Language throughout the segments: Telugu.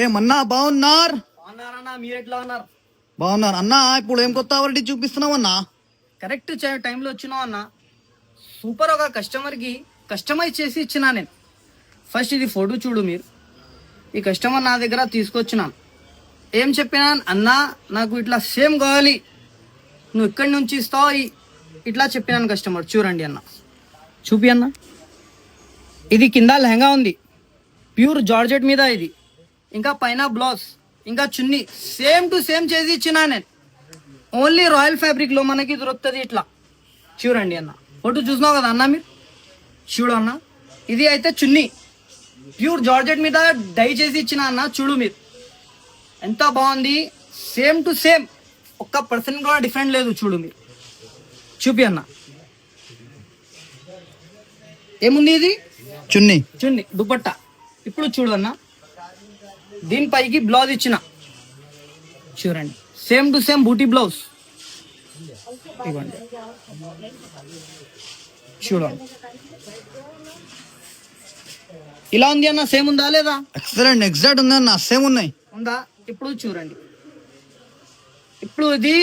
ఏమన్నా బాగున్నారు? బాగున్నారన్నా, మీరు ఎట్లా ఉన్నారు? బాగున్నారు అన్నా. ఇప్పుడు ఏం కొత్త వెరైటీ చూపిస్తున్నావు అన్నా? కరెక్ట్ టైంలో వచ్చినావు అన్న. సూపర్. ఒక కస్టమర్కి కస్టమైజ్ చేసి ఇచ్చినా నేను. ఫస్ట్ ఇది ఫోటో చూడు మీరు. ఈ కస్టమర్ నా దగ్గర తీసుకొచ్చినాను. ఏం చెప్పినా అన్నా, నాకు ఇట్లా సేమ్ కావాలి, నువ్వు ఇక్కడి నుంచి ఇస్తావు ఇట్లా చెప్పినాను. కస్టమర్ చూడండి అన్న, చూపి అన్న. ఇది కింద లెహంగా ఉంది, ప్యూర్ జార్జెట్ మీద ఇది. ఇంకా పైన బ్లౌజ్, ఇంకా చున్నీ సేమ్ టు సేమ్ చేసి ఇచ్చినా నేను. ఓన్లీ రాయల్ ఫ్యాబ్రిక్ లో మనకి దొరుకుతుంది ఇట్లా. చూడండి అన్న, ఫోటో చూసినావు కదా అన్న మీరు. చూడు అన్న, ఇది అయితే చున్నీ ప్యూర్ జార్జెట్ మీద డై చేసి ఇచ్చిన అన్న. చూడు మీరు ఎంత బాగుంది, సేమ్ టు సేమ్, ఒక్క పర్సెంట్ కూడా డిఫరెంట్ లేదు. చూడు మీరు, చూపి అన్న. ఏముంది ఇది? చున్నీ. చున్నీ దుపట్టా. ఇప్పుడు చూడు అన్న, దీనిపైకి బ్లౌజ్ ఇచ్చిన. చూడండి సేమ్ టు సేమ్ బూటీ బ్లౌజ్ ఇవ్వండి. చూడండి ఇలా ఉంది అన్న. సేమ్ ఉందా లేదా? ఎక్సలెంట్, ఎగ్జాక్ట్ ఉంది అన్న, సేమ్ ఉన్నాయి. ఉందా? ఇప్పుడు చూడండి. ఇప్పుడు ఇది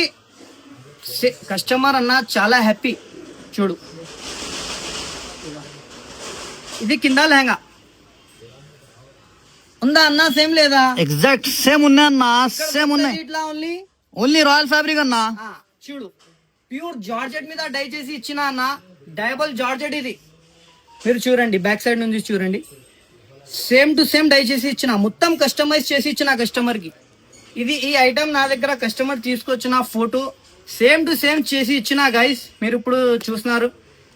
కస్టమర్ అన్న చాలా హ్యాపీ. చూడు, ఇది కింద లెహంగా ఉందా అన్న? సేమ్ లేదా? ఎగ్జాక్ట్ సేమ్ ఉన్నాయి అన్న, సేమ్ ఉన్నాయి. ఇట్లా ఓన్లీ ఓన్లీ రాయల్ ఫ్యాబ్రిక్ అన్న. చూడు, ప్యూర్ జార్జెట్ మీద డై చేసి ఇచ్చిన అన్న. డైబల్ జార్జెట్ ఇది. మీరు చూడండి, బ్యాక్ సైడ్ నుంచి చూడండి. సేమ్ టు సేమ్ డై చేసి ఇచ్చిన, మొత్తం కస్టమైజ్ చేసి ఇచ్చిన కస్టమర్ కి. ఇది ఈ ఐటమ్ నా దగ్గర కస్టమర్ తీసుకొచ్చిన ఫోటో సేమ్ టు సేమ్ చేసి ఇచ్చిన గైస్. మీరు ఇప్పుడు చూస్తున్నారు,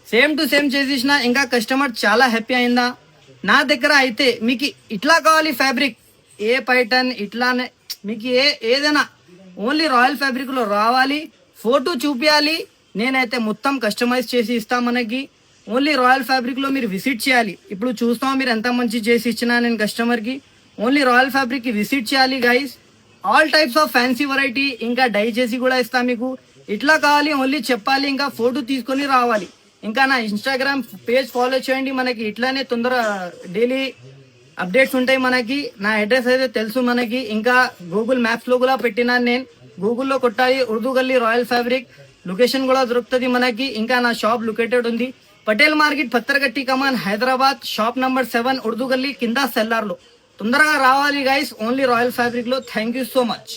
సేమ్ టు సేమ్ చేసి ఇచ్చిన. ఇంకా కస్టమర్ చాలా హ్యాపీ అయిందా? నా దగ్గర అయితే మీకు ఇట్లా కావాలి ఫ్యాబ్రిక్, ఏ పైటర్న్ ఇట్లానే మీకు ఏదైనా ఓన్లీ రాయల్ ఫ్యాబ్రిక్ లో రావాలి, ఫోటో చూపించాలి. నేనైతే మొత్తం కస్టమైజ్ చేసి ఇస్తా. మనకి ఓన్లీ రాయల్ ఫ్యాబ్రిక్ లో మీరు విజిట్ చేయాలి. ఇప్పుడు చూస్తాం మీరు ఎంత మంచి చేసి ఇచ్చినా నేను కస్టమర్ కి. ఓన్లీ రాయల్ ఫ్యాబ్రిక్ కి విజిట్ చేయాలి guys. All types of fancy variety, ఇంకా డై చేసి కూడా ఇస్తా మీకు. ఇట్లా కావాలి ఓన్లీ చెప్పాలి, ఇంకా ఫోటో తీసుకొని రావాలి. ఇంకా నా ఇన్స్టాగ్రామ్ పేజ్ ఫాలో చేయండి. మనకి ఇట్లానే తొందర డైలీ అప్డేట్స్ ఉంటాయి మనకి. నా అడ్రస్ అయితే తెలుసు మనకి. ఇంకా గూగుల్ మ్యాప్స్ లో కూడా పెట్టినాను నేను. గూగుల్లో కొట్టాలి ఉర్దూ గల్లీ రాయల్ ఫ్యాబ్రిక్, లొకేషన్ కూడా దొరుకుతుంది మనకి. ఇంకా నా షాప్ లొకేటెడ్ ఉంది పటేల్ మార్కెట్, పత్తరగట్టి కమాన్, హైదరాబాద్. షాప్ నంబర్ 7, ఉర్దూ గల్లీ కింద సెల్లార్ లో. తొందరగా రావాలి గైస్, ఓన్లీ రాయల్ ఫ్యాబ్రిక్ లో. Thank you so much.